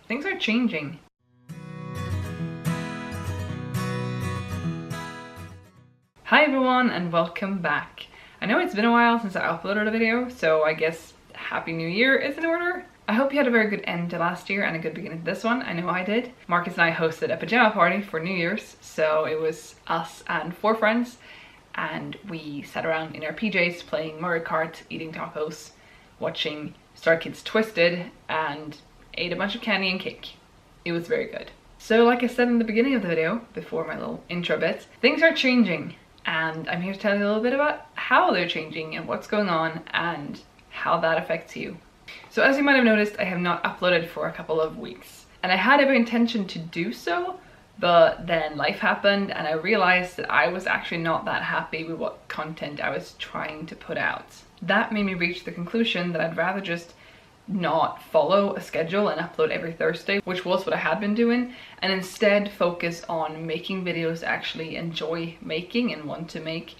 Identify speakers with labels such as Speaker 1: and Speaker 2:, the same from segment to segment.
Speaker 1: Things are changing. Hi everyone and welcome back. I know it's been a while since I uploaded a video, so I guess Happy New Year is in order. I hope you had a very good end to last year and a good beginning to this one. I know I did. Marcus and I hosted a pajama party for New Year's, so it was us and 4 friends and we sat around in our PJs playing Mario Kart, eating tacos, watching Star Kids Twisted, and ate a bunch of candy and cake. It was very good. So like I said in the beginning of the video, before my little intro bit, things are changing and I'm here to tell you a little bit about how they're changing and what's going on and how that affects you. So as you might have noticed, I have not uploaded for a couple of weeks and I had every intention to do so, but then life happened and I realized that I was actually not that happy with what content I was trying to put out. That made me reach the conclusion that I'd rather just not follow a schedule and upload every Thursday, which was what I had been doing, and instead focus on making videos I actually enjoy making and want to make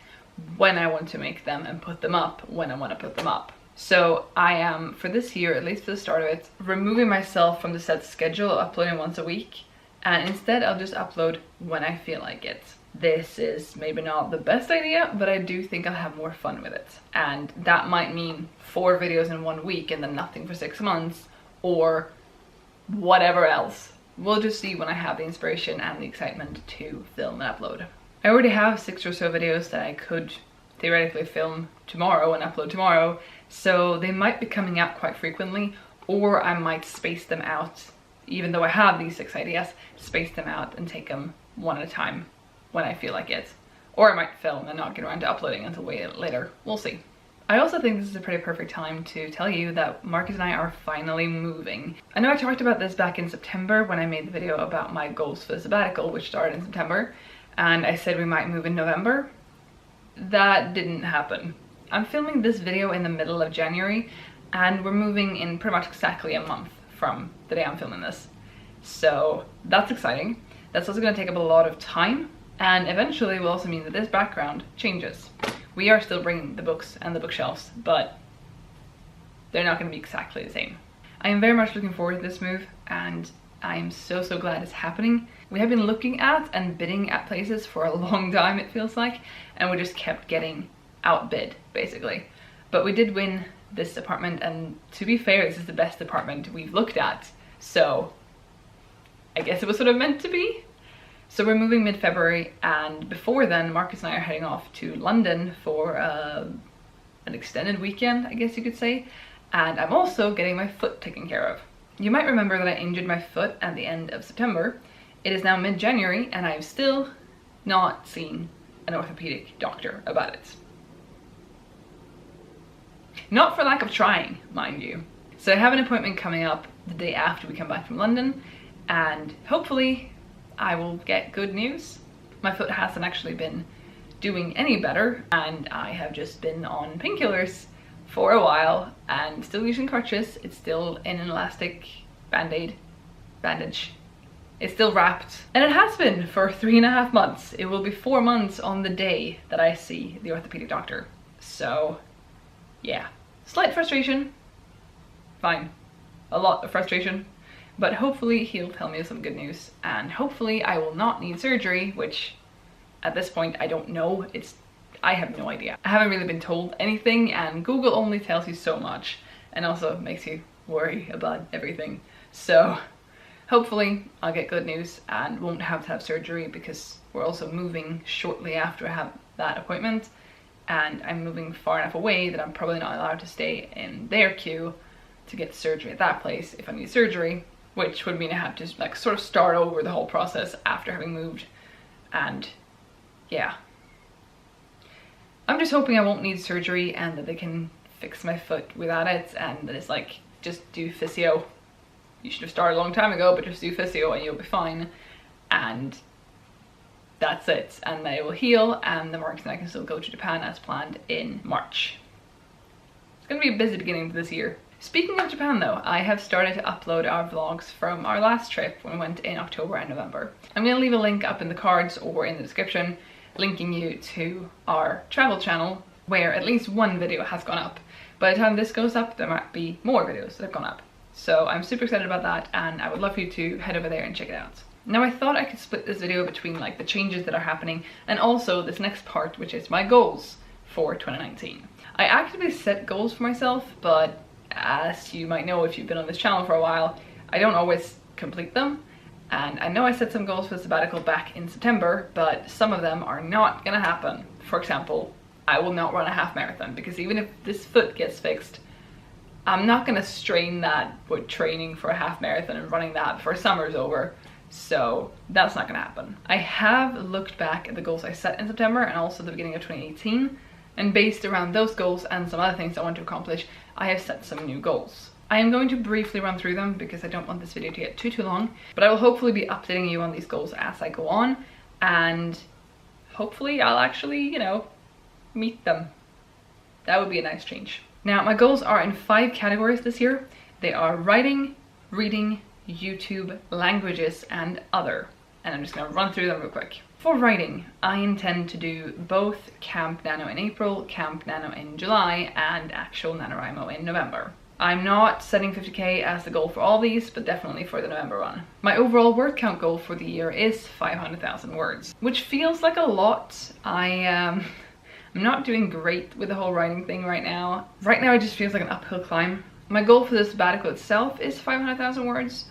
Speaker 1: when I want to make them and put them up when I want to put them up. So I am, for this year, at least for the start of it, removing myself from the set schedule of uploading once a week, and instead I'll just upload when I feel like it. This is maybe not the best idea, but I do think I'll have more fun with it. And that might mean 4 videos in 1 week and then nothing for 6 months, or whatever else. We'll just see when I have the inspiration and the excitement to film and upload. I already have 6 or so videos that I could theoretically film tomorrow and upload tomorrow, so they might be coming out quite frequently, or I might space them out, even though I have these 6 ideas, space them out and take them one at a time when I feel like it. Or I might film and not get around to uploading until way later. We'll see. I also think this is a pretty perfect time to tell you that Marcus and I are finally moving. I know I talked about this back in September when I made the video about my goals for the sabbatical, which started in September, and I said we might move in November. That didn't happen. I'm filming this video in the middle of January and we're moving in pretty much exactly a month from the day I'm filming this. So that's exciting. That's also going to take up a lot of time, and eventually will also mean that this background changes. We are still bringing the books and the bookshelves, but they're not going to be exactly the same. I am very much looking forward to this move and I am so glad it's happening. We have been looking at and bidding at places for a long time, it feels like, and we just kept getting outbid basically. But we did win this apartment, and to be fair, this is the best apartment we've looked at, so I guess it was sort of meant to be. So we're moving mid-February, and before then Marcus and I are heading off to London for an extended weekend, I guess you could say, and I'm also getting my foot taken care of. You might remember that I injured my foot at the end of September. It is now mid-January and I've still not seen an orthopedic doctor about it. Not for lack of trying, mind you. So I have an appointment coming up the day after we come back from London, and hopefully I will get good news. My foot hasn't actually been doing any better and I have just been on painkillers for a while and still using crutches. It's still in an elastic bandage. It's still wrapped, and it has been for 3.5 months. It will be 4 months on the day that I see the orthopedic doctor. So yeah, slight frustration, fine, a lot of frustration. But hopefully he'll tell me some good news, and hopefully I will not need surgery, which at this point I don't know. I have no idea. I haven't really been told anything, and Google only tells you so much and also makes you worry about everything. So hopefully I'll get good news and won't have to have surgery, because we're also moving shortly after I have that appointment, and I'm moving far enough away that I'm probably not allowed to stay in their queue to get surgery at that place if I need surgery, which would mean I have to like sort of start over the whole process after having moved. And yeah, I'm just hoping I won't need surgery and that they can fix my foot without it, and that it's like, just do physio. You should have started a long time ago, but just do physio and you'll be fine. And that's it, and they will heal, and the Marcus and I can still go to Japan as planned in March. It's gonna be a busy beginning to this year. Speaking of Japan though, I have started to upload our vlogs from our last trip when we went in October and November. I'm going to leave a link up in the cards or in the description linking you to our travel channel, where at least one video has gone up. By the time this goes up, there might be more videos that have gone up. So I'm super excited about that, and I would love for you to head over there and check it out. Now I thought I could split this video between like the changes that are happening and also this next part, which is my goals for 2019. I actively set goals for myself, but as you might know if you've been on this channel for a while, I don't always complete them. And I know I set some goals for the sabbatical back in September, but some of them are not gonna happen. For example, I will not run a half marathon because even if this foot gets fixed, I'm not gonna strain that with training for a half marathon and running that before summer's over. So that's not gonna happen. I have looked back at the goals I set in September and also the beginning of 2018, and based around those goals and some other things I want to accomplish, I have set some new goals. I am going to briefly run through them because I don't want this video to get too long, but I will hopefully be updating you on these goals as I go on, and hopefully I'll actually, you know, meet them. That would be a nice change. Now, my goals are in 5 categories this year. They are writing, reading, YouTube, languages, and other. And I'm just gonna run through them real quick. For writing, I intend to do both Camp Nano in April, Camp Nano in July, and actual NaNoWriMo in November. I'm not setting 50k as the goal for all these, but definitely for the November one. My overall word count goal for the year is 500,000 words, which feels like a lot. I'm not doing great with the whole writing thing right now. Right now it just feels like an uphill climb. My goal for the sabbatical itself is 500,000 words,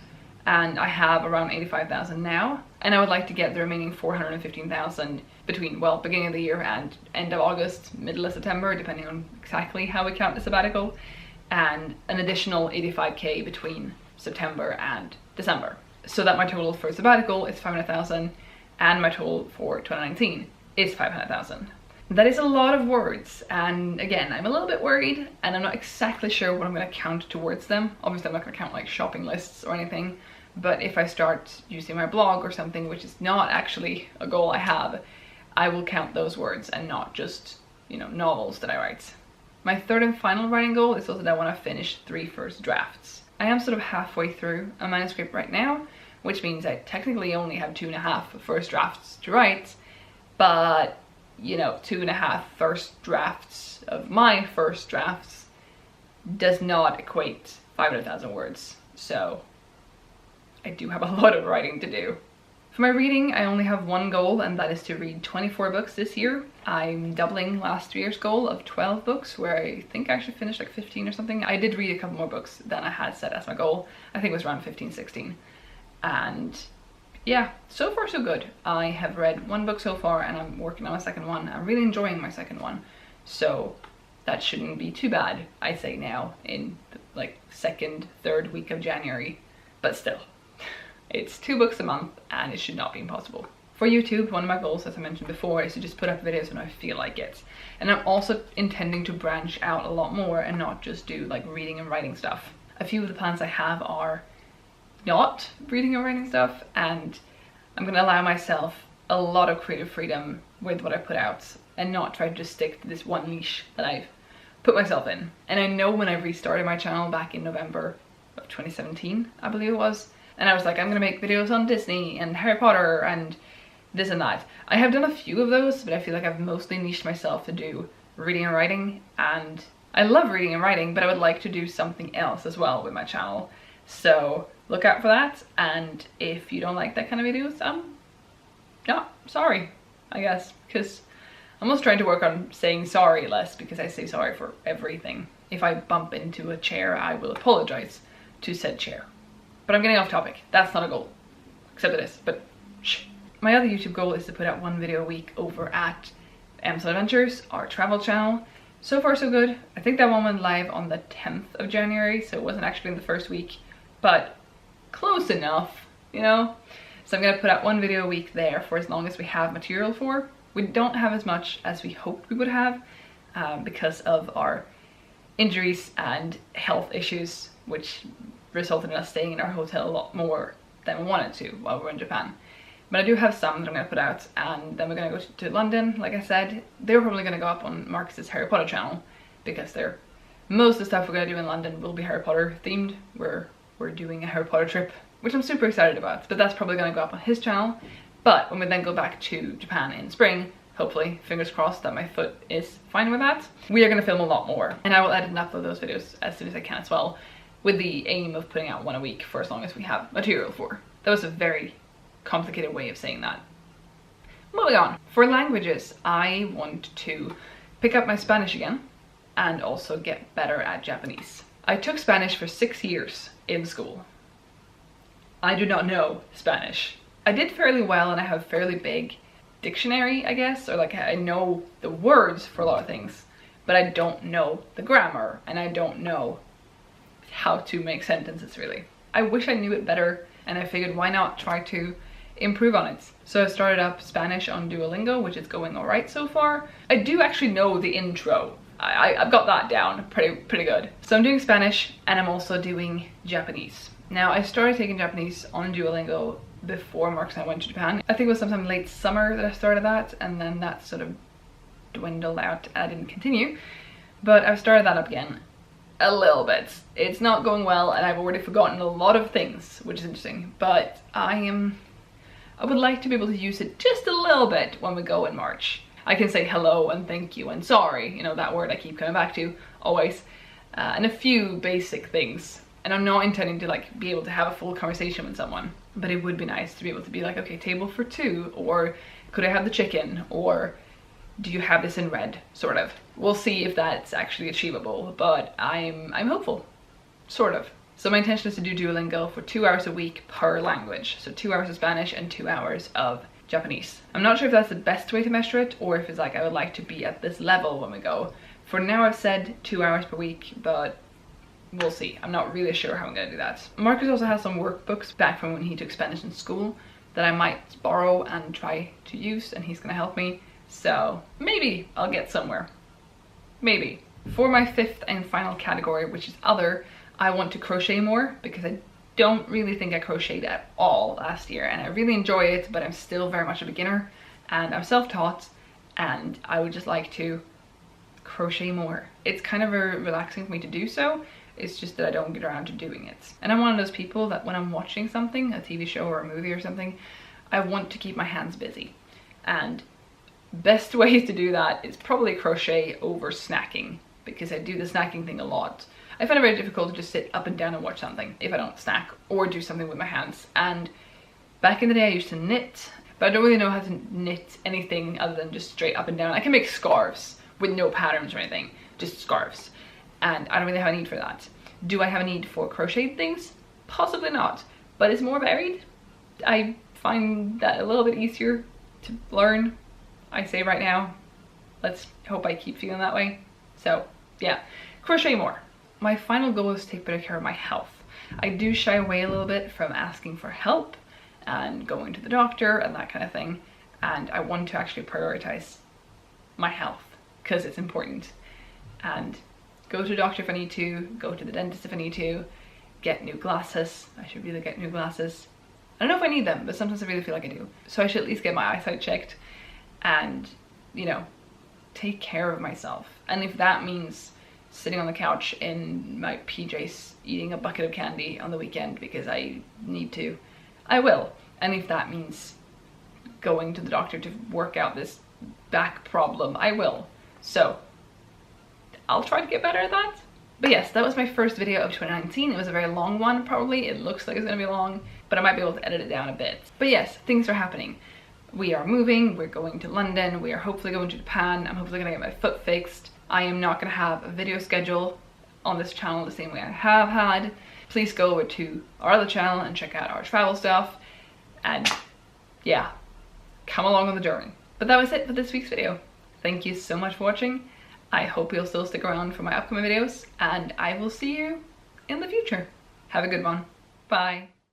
Speaker 1: and I have around 85,000 now. And I would like to get the remaining 415,000 between, well, beginning of the year and end of August, middle of September, depending on exactly how we count the sabbatical, and an additional 85k between September and December. So that my total for sabbatical is 500,000, and my total for 2019 is 500,000. That is a lot of words, and again, I'm a little bit worried, and I'm not exactly sure what I'm going to count towards them. Obviously, I'm not going to count like shopping lists or anything, but if I start using my blog or something, which is not actually a goal I have, I will count those words and not just, you know, novels that I write. My third and final writing goal is also that I want to finish 3 first drafts. I am sort of halfway through a manuscript right now, which means I technically only have 2.5 first drafts to write, but you know, 2.5 first drafts of my first drafts does not equate 500,000 words. So I do have a lot of writing to do. For my reading, I only have one goal, and that is to read 24 books this year. I'm doubling last year's goal of 12 books, where I think I actually finished like 15 or something. I did read a couple more books than I had set as my goal. I think it was around 15, 16. And yeah, so far so good. I have read 1 book so far, and I'm working on a second one. I'm really enjoying my second one, so that shouldn't be too bad, I say now, in the, like, 2nd, 3rd week of January, but still, it's 2 books a month, and it should not be impossible. For YouTube, one of my goals, as I mentioned before, is to just put up videos when I feel like it, and I'm also intending to branch out a lot more and not just do like reading and writing stuff. A few of the plans I have are not reading and writing stuff, and I'm gonna allow myself a lot of creative freedom with what I put out and not try to just stick to this one niche that I've put myself in. And I know when I restarted my channel back in November of 2017, I believe it was, and I was like, I'm gonna make videos on Disney and Harry Potter and this and that. I have done a few of those, but I feel like I've mostly niched myself to do reading and writing, and I love reading and writing, but I would like to do something else as well with my channel. So look out for that, and if you don't like that kind of videos, yeah, sorry, I guess, because I'm also trying to work on saying sorry less, because I say sorry for everything. If I bump into a chair, I will apologize to said chair. But I'm getting off topic. That's not a goal, except it is, but shh. My other YouTube goal is to put out 1 video a week over at Amazon Adventures, our travel channel. So far so good. I think that one went live on the 10th of January, so it wasn't actually in the first week, but close enough, you know? So I'm gonna put out 1 video a week there for as long as we have material for. We don't have as much as we hoped we would have because of our injuries and health issues, which resulted in us staying in our hotel a lot more than we wanted to while we were in Japan. But I do have some that I'm going to put out, and then we're going to go to London, like I said. They're probably going to go up on Marcus's Harry Potter channel, because most of the stuff we're going to do in London will be Harry Potter themed. We're doing a Harry Potter trip, which I'm super excited about, but that's probably going to go up on his channel. But when we then go back to Japan in spring, hopefully, fingers crossed that my foot is fine with that, we are going to film a lot more, and I will edit and upload those videos as soon as I can as well. with the aim of putting out one a week for as long as we have material for. That was a very complicated way of saying that. Moving on. For languages, I want to pick up my Spanish again and also get better at Japanese. I took Spanish for 6 years in school. I do not know Spanish. I did fairly well and I have a fairly big dictionary, I guess, or like I know the words for a lot of things, but I don't know the grammar and I don't know how to make sentences really. I wish I knew it better and I figured why not try to improve on it. So I started up Spanish on Duolingo, which is going alright so far. I do actually know the intro. I've got that down pretty good. So I'm doing Spanish and I'm also doing Japanese. Now I started taking Japanese on Duolingo before Marcus and I went to Japan. I think it was sometime late summer that I started that, and then that sort of dwindled out and I didn't continue. But I've started that up again a little bit. It's not going well and I've already forgotten a lot of things, which is interesting, but I would like to be able to use it just a little bit when we go in March. I can say hello and thank you and sorry, you know, that word I keep coming back to always, and a few basic things. And I'm not intending to like be able to have a full conversation with someone, but it would be nice to be able to be like, okay, table for two, or could I have the chicken, or do you have this in red, sort of. We'll see if that's actually achievable, but I'm hopeful, sort of. So my intention is to do Duolingo for 2 hours a week per language. So 2 hours of Spanish and 2 hours of Japanese. I'm not sure if that's the best way to measure it, or if it's like I would like to be at this level when we go. For now I've said 2 hours per week, but we'll see. I'm not really sure how I'm gonna do that. Marcus also has some workbooks back from when he took Spanish in school that I might borrow and try to use, and he's gonna help me. So maybe I'll get somewhere. Maybe. For my fifth and final category, which is other, I want to crochet more because I don't really think I crocheted at all last year and I really enjoy it, but I'm still very much a beginner and I'm self-taught and I would just like to crochet more. It's kind of relaxing for me to do so. It's just that I don't get around to doing it. And I'm one of those people that when I'm watching something, a TV show or a movie or something, I want to keep my hands busy. And best way to do that is probably crochet over snacking, because I do the snacking thing a lot. I find it very difficult to just sit up and down and watch something if I don't snack or do something with my hands. And back in the day I used to knit, but I don't really know how to knit anything other than just straight up and down. I can make scarves with no patterns or anything, just scarves. And I don't really have a need for that. Do I have a need for crocheted things? Possibly not, but it's more varied. I find that a little bit easier to learn. I say right now, let's hope I keep feeling that way. So yeah, crochet more. My final goal is to take better care of my health. I do shy away a little bit from asking for help and going to the doctor and that kind of thing. And I want to actually prioritize my health because it's important. And go to the doctor if I need to, go to the dentist if I need to, get new glasses. I should really get new glasses. I don't know if I need them, but sometimes I really feel like I do. So I should at least get my eyesight checked and, you know, take care of myself. And if that means sitting on the couch in my PJs eating a bucket of candy on the weekend because I need to, I will. And if that means going to the doctor to work out this back problem, I will. So I'll try to get better at that. But yes, that was my first video of 2019. It was a very long one, probably. It looks like it's gonna be long, but I might be able to edit it down a bit. But yes, things are happening. We are moving, we're going to London, we are hopefully going to Japan. I'm hopefully gonna get my foot fixed. I am not gonna have a video schedule on this channel the same way I have had. Please go over to our other channel and check out our travel stuff. And yeah, come along on the journey. But that was it for this week's video. Thank you so much for watching. I hope you'll still stick around for my upcoming videos, and I will see you in the future. Have a good one. Bye.